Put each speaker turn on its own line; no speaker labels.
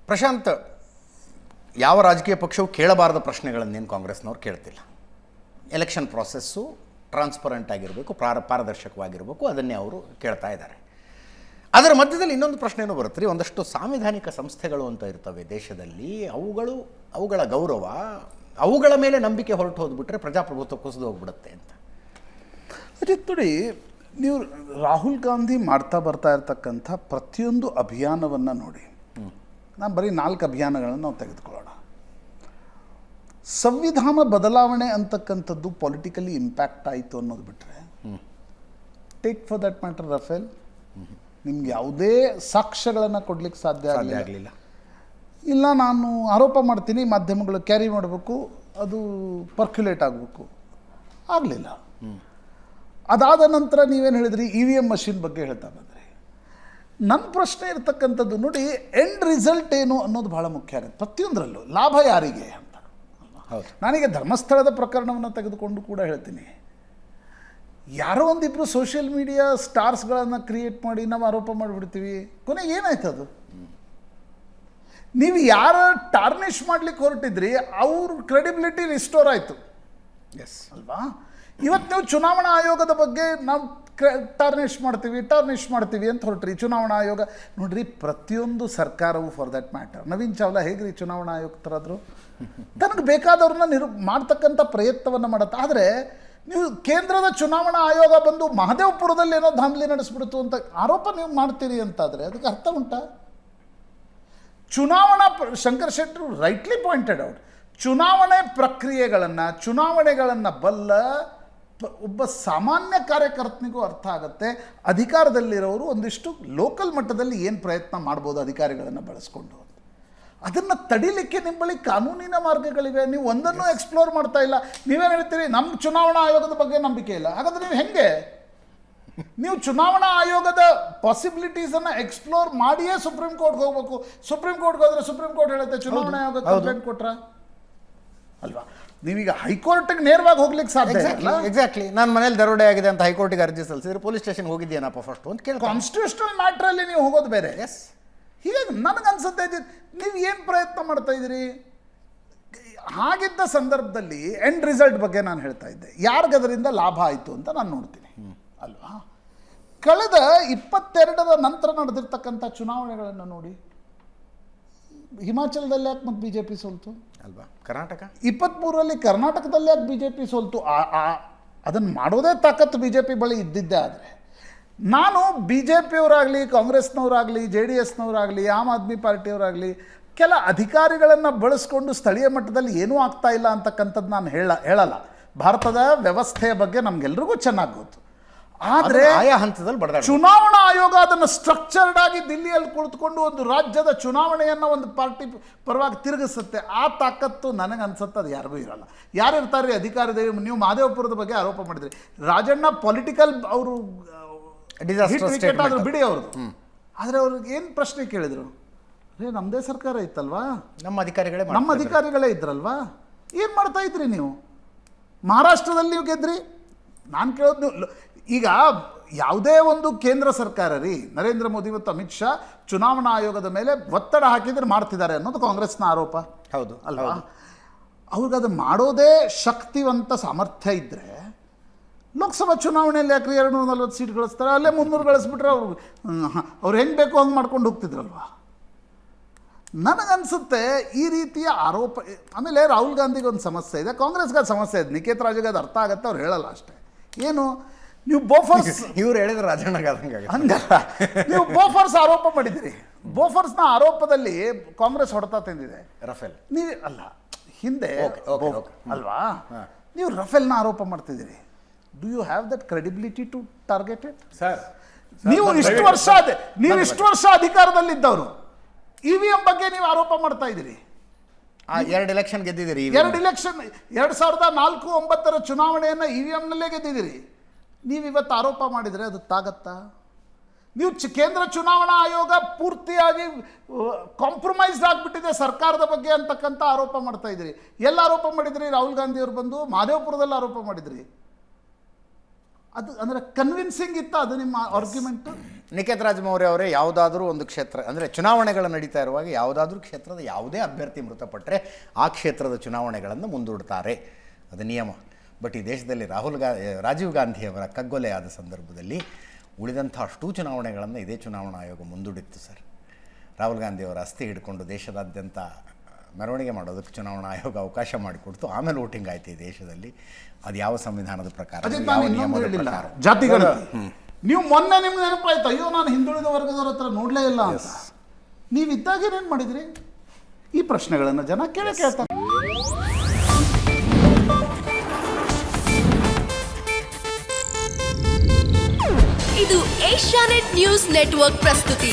ಪ್ರಶಾಂತ್, ಯಾವ ರಾಜಕೀಯ ಪಕ್ಷವು ಕೇಳಬಾರದ ಪ್ರಶ್ನೆಗಳನ್ನೇನು ಕಾಂಗ್ರೆಸ್ನವ್ರು ಕೇಳ್ತಿಲ್ಲ. ಎಲೆಕ್ಷನ್ ಪ್ರಾಸೆಸ್ಸು ಟ್ರಾನ್ಸ್ಪರೆಂಟ್ ಆಗಿರಬೇಕು, ಪಾರದರ್ಶಕವಾಗಿರಬೇಕು, ಅದನ್ನೇ ಅವರು ಕೇಳ್ತಾ ಇದ್ದಾರೆ. ಅದರ ಮಧ್ಯದಲ್ಲಿ ಇನ್ನೊಂದು ಪ್ರಶ್ನೆಯೂ ಬರುತ್ತೆ ರೀ. ಒಂದಷ್ಟು ಸಾಂವಿಧಾನಿಕ ಸಂಸ್ಥೆಗಳು ಅಂತ ಇರ್ತವೆ ದೇಶದಲ್ಲಿ, ಅವುಗಳ ಗೌರವ, ಅವುಗಳ ಮೇಲೆ ನಂಬಿಕೆ ಹೊರಟು ಹೋದ್ಬಿಟ್ರೆ ಪ್ರಜಾಪ್ರಭುತ್ವ ಕುಸಿದು ಹೋಗ್ಬಿಡುತ್ತೆ ಅಂತ.
ನೋಡಿ, ನೀವು ರಾಹುಲ್ ಗಾಂಧಿ ಮಾಡ್ತಾ ಬರ್ತಾ ಇರ್ತಕ್ಕಂಥ ಪ್ರತಿಯೊಂದು ಅಭಿಯಾನವನ್ನು ನೋಡಿ. ನಾನು ಬರೀ 4 ಅಭಿಯಾನಗಳನ್ನು ನಾವು ತೆಗೆದುಕೊಳ್ಳೋಣ. ಸಂವಿಧಾನ ಬದಲಾವಣೆ ಅಂತಕ್ಕಂಥದ್ದು ಪೊಲಿಟಿಕಲಿ ಇಂಪ್ಯಾಕ್ಟ್ ಆಯಿತು ಅನ್ನೋದು ಬಿಟ್ಟರೆ, take for that matter Rafale, ನಿಮ್ಗೆ ಯಾವುದೇ ಸಾಕ್ಷ್ಯಗಳನ್ನು ಕೊಡ್ಲಿಕ್ಕೆ ಸಾಧ್ಯ ಆಗಲಿಲ್ಲ. ಇಲ್ಲ, ನಾನು ಆರೋಪ ಮಾಡ್ತೀನಿ, ಮಾಧ್ಯಮಗಳು ಕ್ಯಾರಿ ಮಾಡಬೇಕು, ಅದು ಪರ್ಕ್ಯುಲೇಟ್ ಆಗಬೇಕು, ಆಗಲಿಲ್ಲ. ಅದಾದ ನಂತರ ನೀವೇನು ಹೇಳಿದ್ರಿ, EVM ಮಷಿನ್ ಬಗ್ಗೆ ಹೇಳ್ತಾ ಬಂದ್ರಿ. ನನ್ನ ಪ್ರಶ್ನೆ ಇರ್ತಕ್ಕಂಥದ್ದು ನೋಡಿ, ಎಂಡ್ ರಿಸಲ್ಟ್ ಏನು ಅನ್ನೋದು ಭಾಳ ಮುಖ್ಯ ಆಗುತ್ತೆ ಪ್ರತಿಯೊಂದರಲ್ಲೂ. ಲಾಭ ಯಾರಿಗೆ ಅಂತ. ನಾನೀಗ ಧರ್ಮಸ್ಥಳದ ಪ್ರಕರಣವನ್ನು ತೆಗೆದುಕೊಂಡು ಕೂಡ ಹೇಳ್ತೀನಿ. ಯಾರೋ ಒಂದಿಬ್ಬರು ಸೋಷಿಯಲ್ ಮೀಡಿಯಾ ಸ್ಟಾರ್ಸ್ಗಳನ್ನು ಕ್ರಿಯೇಟ್ ಮಾಡಿ ನಾವು ಆರೋಪ ಮಾಡಿಬಿಡ್ತೀವಿ, ಕೊನೆಗೆ ಏನಾಯ್ತು ಅದು? ನೀವು ಯಾರು ಟಾರ್ನಿಷ್ ಮಾಡ್ಲಿಕ್ಕೆ ಹೊರಟಿದ್ರಿ ಅವ್ರ ಕ್ರೆಡಿಬಿಲಿಟಿ ರಿಸ್ಟೋರ್ ಆಯಿತು.
ಎಸ್
ಅಲ್ವಾ? ಇವತ್ತು ನೀವು ಚುನಾವಣಾ ಆಯೋಗದ ಬಗ್ಗೆ ನಾವು ಟಾರ್ನಿಷ್ ಮಾಡ್ತೀವಿ ಅಂತ ಹೊರಟ್ರಿ. ಚುನಾವಣಾ ಆಯೋಗ ನೋಡ್ರಿ, ಪ್ರತಿಯೊಂದು ಸರ್ಕಾರವು for that matter, Naveen Chawla ಹೇಗ್ರಿ ಚುನಾವಣಾ ಆಯುಕ್ತರಾದರು, ತನಗೆ ಬೇಕಾದವ್ರನ್ನ ಮಾಡ್ತಕ್ಕಂಥ ಪ್ರಯತ್ನವನ್ನು ಮಾಡುತ್ತೆ. ಆದರೆ ನೀವು ಕೇಂದ್ರದ ಚುನಾವಣಾ ಆಯೋಗ ಬಂದು ಮಹದೇವಪುರದಲ್ಲಿ ಏನೋ ಧಾಂಧಲಿ ನಡೆಸ್ಬಿಡ್ತು ಅಂತ ಆರೋಪ ನೀವು ಮಾಡ್ತೀರಿ ಅಂತಾದರೆ ಅದಕ್ಕೆ ಅರ್ಥ ಉಂಟಾ? ಶಂಕರ್ ಶೆಟ್ಟರು ರೈಟ್ಲಿ ಪಾಯಿಂಟೆಡ್ ಔಟ್, ಚುನಾವಣೆ ಪ್ರಕ್ರಿಯೆಗಳನ್ನು, ಚುನಾವಣೆಗಳನ್ನು ಬಲ್ಲ ಒಬ್ಬ ಸಾಮಾನ್ಯ ಕಾರ್ಯಕರ್ತನಿಗೂ ಅರ್ಥ ಆಗುತ್ತೆ. ಅಧಿಕಾರದಲ್ಲಿರೋರು ಒಂದಿಷ್ಟು ಲೋಕಲ್ ಮಟ್ಟದಲ್ಲಿ ಏನು ಪ್ರಯತ್ನ ಮಾಡ್ಬೋದು ಅಧಿಕಾರಿಗಳನ್ನು ಬಳಸ್ಕೊಂಡು, ಅದನ್ನು ತಡಿಲಿಕ್ಕೆ ನಿಮ್ಮ ಬಳಿ ಕಾನೂನಿನ ಮಾರ್ಗಗಳಿವೆ. ನೀವು ಒಂದನ್ನು ಎಕ್ಸ್ಪ್ಲೋರ್ ಮಾಡ್ತಾ ಇಲ್ಲ. ನೀವೇನು ಹೇಳ್ತೀರಿ, ನಮ್ಮ ಚುನಾವಣಾ ಆಯೋಗದ ಬಗ್ಗೆ ನಂಬಿಕೆ ಇಲ್ಲ. ಹಾಗಾದ್ರೆ ನೀವು ಹೆಂಗೆ? ನೀವು ಚುನಾವಣಾ ಆಯೋಗದ ಪಾಸಿಬಿಲಿಟೀಸನ್ನು ಎಕ್ಸ್ಪ್ಲೋರ್ ಮಾಡಿಯೇ ಸುಪ್ರೀಂ ಕೋರ್ಟ್ಗೆ ಹೋಗ್ಬೇಕು. ಸುಪ್ರೀಂ ಕೋರ್ಟ್ಗೆ ಹೋದರೆ ಸುಪ್ರೀಂ ಕೋರ್ಟ್ ಹೇಳುತ್ತೆ ಚುನಾವಣಾ ಆಯೋಗ ಕಂಪ್ಲೇಂಟ್ ಕೊಟ್ರ ಅಲ್ವಾ? ನೀವೀಗ ಹೈಕೋರ್ಟ್ಗೆ ನೇರವಾಗಿ ಹೋಗ್ಲಿಕ್ಕೆ ಸಾಧ್ಯ ಇಲ್ಲ.
ಎಕ್ಸಾಕ್ಟ್ಲಿ. ನನ್ನ ಮನೇಲಿ ದರೋಡೆ ಆಗಿದೆ ಅಂತ ಹೈಕೋರ್ಟಿಗೆ ಅರ್ಜಿ ಸಲ್ಲಿಸಿದ್ರೆ ಪೊಲೀಸ್ ಸ್ಟೇಷನ್ಗೆ ಹೋಗಿದ್ದೀನಪ್ಪ ಫಸ್ಟ್ ಅಂತ ಕೇಳಿ,
ಕಾನ್ಸ್ಟಿಟ್ಯೂಷನಲ್ ಮ್ಯಾಟ್ರಲ್ಲಿ ನೀವು ಹೋಗೋದು ಬೇರೆ.
ಎಸ್.
ಹೀಗಾಗಿ ನನಗನ್ಸುತ್ತೆ ನೀವು ಏನು ಪ್ರಯತ್ನ ಮಾಡ್ತಾ ಇದ್ದೀರಿ. ಹಾಗಿದ್ದ ಸಂದರ್ಭದಲ್ಲಿ ಎಂಡ್ ರಿಸಲ್ಟ್ ಬಗ್ಗೆ ನಾನು ಹೇಳ್ತಾ ಇದ್ದೆ, ಯಾರಿಗದರಿಂದ ಲಾಭ ಆಯಿತು ಅಂತ ನಾನು ನೋಡ್ತೀನಿ ಅಲ್ವಾ? ಕಳೆದ 22ರ ನಂತರ ನಡೆದಿರ್ತಕ್ಕಂಥ ಚುನಾವಣೆಗಳನ್ನು ನೋಡಿ. ಹಿಮಾಚಲದಲ್ಲಿ ಯಾಕೆ ಮತ್ತು BJP ಸೋಲ್ತು
ಅಲ್ವಾ? ಕರ್ನಾಟಕ
23ರಲ್ಲಿ ಕರ್ನಾಟಕದಲ್ಲಿ ಯಾಕೆ BJP ಸೋಲ್ತು? ಅದನ್ನು ಮಾಡೋದೇ ತಾಕತ್ತು BJP ಬಳಿ ಇದ್ದಿದ್ದೇ. ಆದರೆ ನಾನು BJPಯವರಾಗಲಿ, ಕಾಂಗ್ರೆಸ್ನವರಾಗಲಿ, JDSನವರಾಗಲಿ, ಆಮ್ ಆದ್ಮಿ ಪಾರ್ಟಿಯವರಾಗಲಿ ಕೆಲ ಅಧಿಕಾರಿಗಳನ್ನು ಬಳಸ್ಕೊಂಡು ಸ್ಥಳೀಯ ಮಟ್ಟದಲ್ಲಿ ಏನೂ ಆಗ್ತಾ ಇಲ್ಲ ಅಂತಕ್ಕಂಥದ್ದು ನಾನು ಹೇಳಲ್ಲ. ಭಾರತದ ವ್ಯವಸ್ಥೆಯ ಬಗ್ಗೆ ನಮಗೆಲ್ರಿಗೂ ಚೆನ್ನಾಗಿ ಗೊತ್ತು. ಆದರೆ
ಆಯಾ ಹಂತದಲ್ಲಿ ಬಡದಾಡ
ಚುನಾವಣಾ ಆಯೋಗ ಅದನ್ನು ಸ್ಟ್ರಕ್ಚರ್ಡ್ ಆಗಿ ದಿಲ್ಲಿಯಲ್ಲಿ ಕುಳಿತುಕೊಂಡು ಒಂದು ರಾಜ್ಯದ ಚುನಾವಣೆಯನ್ನು ಒಂದು ಪಾರ್ಟಿ ಪರವಾಗಿ ತಿರುಗಿಸುತ್ತೆ. ಆ ತಾಕತ್ತು ನನಗೆ ಅನ್ಸುತ್ತೆ ಅದು ಯಾರಿಗೂ ಇರಲ್ಲ. ಯಾರಿರ್ತಾರೆ ಅಧಿಕಾರದಲ್ಲಿ? ನೀವು ಮಹದೇವಪುರದ ಬಗ್ಗೆ ಆರೋಪ ಮಾಡಿದ್ರಿ, ರಾಜಣ್ಣ ಪೊಲಿಟಿಕಲ್ ಅವರು ಆದರೂ ಬಿಡಿ ಅವ್ರದ್ದು. ಆದರೆ ಅವ್ರಿಗೆ ಏನು ಪ್ರಶ್ನೆ ಕೇಳಿದ್ರು? ನಮ್ಮದೇ ಸರ್ಕಾರ ಇತ್ತಲ್ವಾ, ನಮ್ಮ ಅಧಿಕಾರಿಗಳೇ ಇದ್ರಲ್ವಾ, ಏನು ಮಾಡ್ತಾ ಇದ್ರಿ ನೀವು? ಮಹಾರಾಷ್ಟ್ರದಲ್ಲಿ ನೀವು ಗೆದ್ರಿ. ನಾನು ಕೇಳೋದು, ನೀವು ಈಗ ಯಾವುದೇ ಒಂದು ಕೇಂದ್ರ ಸರ್ಕಾರ ರೀ, ನರೇಂದ್ರ ಮೋದಿ ಮತ್ತು ಅಮಿತ್ ಶಾ ಚುನಾವಣಾ ಆಯೋಗದ ಮೇಲೆ ಒತ್ತಡ ಹಾಕಿದ್ರೆ ಮಾಡ್ತಿದ್ದಾರೆ ಅನ್ನೋದು ಕಾಂಗ್ರೆಸ್ನ ಆರೋಪ.
ಹೌದು
ಅಲ್ವಾ? ಅವ್ರಿಗದು ಮಾಡೋದೇ ಶಕ್ತಿವಂತ ಸಾಮರ್ಥ್ಯ ಇದ್ದರೆ ಲೋಕಸಭಾ ಚುನಾವಣೆಯಲ್ಲಿ ಯಾಕ್ರಿ 240 ಸೀಟ್ ಗಳಿಸ್ತಾರೆ, ಅಲ್ಲೇ 300 ಗಳಿಸ್ಬಿಟ್ರೆ ಅವ್ರು ಹೆಂಗೆ ಬೇಕೋ ಹಂಗೆ ಮಾಡ್ಕೊಂಡು ಹೋಗ್ತಿದ್ರಲ್ವ? ನನಗನ್ಸುತ್ತೆ ಈ ರೀತಿಯ ಆರೋಪ. ಆಮೇಲೆ ರಾಹುಲ್ ಗಾಂಧಿಗೆ ಒಂದು ಸಮಸ್ಯೆ ಇದೆ, ಕಾಂಗ್ರೆಸ್ಗೆ ಅದು ಸಮಸ್ಯೆ ಇದೆ. ನಿಖೇತ್ ರಾಜ್ಗೆ ಅದು ಅರ್ಥ ಆಗುತ್ತೆ, ಅವ್ರು ಹೇಳಲ್ಲ ಅಷ್ಟೇ. ಏನು, ನೀವು ಬೋಫರ್ಸ್
ಇವ್ರು ಹೇಳಿದ್ರೆ ರಾಜಣ್ಣಗೆ
ಹಂಗಲ್ಲ, ನೀವು ಬೋಫರ್ಸ್ ಆರೋಪ ಮಾಡಿದಿರಿ. ಬೋಫರ್ಸ್ನ ಆರೋಪದಲ್ಲಿ ಕಾಂಗ್ರೆಸ್ ಹೊಡೆತ ತಿಂದಿದೆ.
ರಫೇಲ್
ನೀವು ಅಲ್ಲ, ಹಿಂದೆ ಅಲ್ವಾ? ನೀವು ರಫೇಲ್ನ ಆರೋಪ ಮಾಡ್ತಿದ್ದೀರಿ. Do you have that credibility to target it?
Sir,
ನೀವು ಇಷ್ಟು ವರ್ಷ ಅಧಿಕಾರದಲ್ಲಿದ್ದವರು EVM ಬಗ್ಗೆ ನೀವು ಆರೋಪ ಮಾಡ್ತಾ ಇದ್ದೀರಿ.
2 ಎಲೆಕ್ಷನ್ ಗೆದ್ದಿದ್ದೀರಿ.
2 ಎಲೆಕ್ಷನ್ 2004-09 ಚುನಾವಣೆಯನ್ನು EVMನಲ್ಲೇ ಗೆದ್ದಿದ್ದೀರಿ. ನೀವು ಇವತ್ತು ಆರೋಪ ಮಾಡಿದರೆ ಅದು ತಾಗತ್ತಾ? ನೀವು ಕೇಂದ್ರ ಚುನಾವಣಾ ಆಯೋಗ ಪೂರ್ತಿಯಾಗಿ ಕಾಂಪ್ರಮೈಸ್ಡ್ ಆಗಿಬಿಟ್ಟಿದೆ ಸರ್ಕಾರದ ಬಗ್ಗೆ ಅಂತಕ್ಕಂಥ ಆರೋಪ ಮಾಡ್ತಾ ಇದ್ದೀರಿ. ಎಲ್ಲ ಆರೋಪ ಮಾಡಿದ್ರಿ? ರಾಹುಲ್ ಗಾಂಧಿ ಅವರು ಬಂದು ಮಹದೇವಪುರದಲ್ಲಿ ಆರೋಪ ಮಾಡಿದ್ರಿ. ಅದು ಅಂದರೆ ಕನ್ವಿನ್ಸಿಂಗ್ ಇತ್ತು ಅದು ನಿಮ್ಮ ಆರ್ಗ್ಯುಮೆಂಟು?
ನಿಖೇತ್ ರಾಜಮೌರ್ಯ ಅವರೇ, ಯಾವುದಾದ್ರೂ ಒಂದು ಕ್ಷೇತ್ರ ಅಂದರೆ ಚುನಾವಣೆಗಳು ನಡೀತಾ ಇರುವಾಗ ಯಾವುದಾದ್ರೂ ಕ್ಷೇತ್ರದ ಯಾವುದೇ ಅಭ್ಯರ್ಥಿ ಮೃತಪಟ್ಟರೆ ಆ ಕ್ಷೇತ್ರದ ಚುನಾವಣೆಗಳನ್ನು ಮುಂದೂಡ್ತಾರೆ, ಅದು ನಿಯಮ. ಬಟ್ ಈ ದೇಶದಲ್ಲಿ ರಾಜೀವ್ ಗಾಂಧಿಯವರ ಕಗ್ಗೊಲೆ ಆದ ಸಂದರ್ಭದಲ್ಲಿ ಉಳಿದಂಥ ಅಷ್ಟೂ ಚುನಾವಣೆಗಳನ್ನು ಇದೇ ಚುನಾವಣಾ ಆಯೋಗ ಮುಂದೂಡಿತ್ತು ಸರ್. ರಾಹುಲ್ ಗಾಂಧಿಯವರ ಅಸ್ಥಿ ಹಿಡ್ಕೊಂಡು ದೇಶದಾದ್ಯಂತ ಮೆರವಣಿಗೆ ಮಾಡೋದಕ್ಕೆ ಚುನಾವಣಾ ಆಯೋಗ ಅವಕಾಶ ಮಾಡಿಕೊಡ್ತು. ಆಮೇಲೆ ವೋಟಿಂಗ್ ಆಯ್ತು ಈ ದೇಶದಲ್ಲಿ. ಅದು ಯಾವ ಸಂವಿಧಾನದ ಪ್ರಕಾರ, ಯಾವ ನಿಯಮದ ಪ್ರಕಾರ?
ಜಾತಿಗಳ ನೀವು ಮೊನ್ನೆ ನಿಮ್ಗೆ ನೆನಪಾಯ್ತು, ಅಯ್ಯೋ ನಾನು ಹಿಂದುಳಿದ ವರ್ಗದವ್ರ ಹತ್ರ ನೋಡಲೇ ಇಲ್ಲ ಅಂತ. ನೀವಿದ್ದಾಗ ಏನೇನು ಮಾಡಿದ್ರಿ? ಈ ಪ್ರಶ್ನೆಗಳನ್ನು ಜನ ಕೇಳ್ತಾರೆ.
ಇದು ಏಷ್ಯಾನೆಟ್ ನ್ಯೂಸ್ ನೆಟ್ವರ್ಕ್ ಪ್ರಸ್ತುತಿ.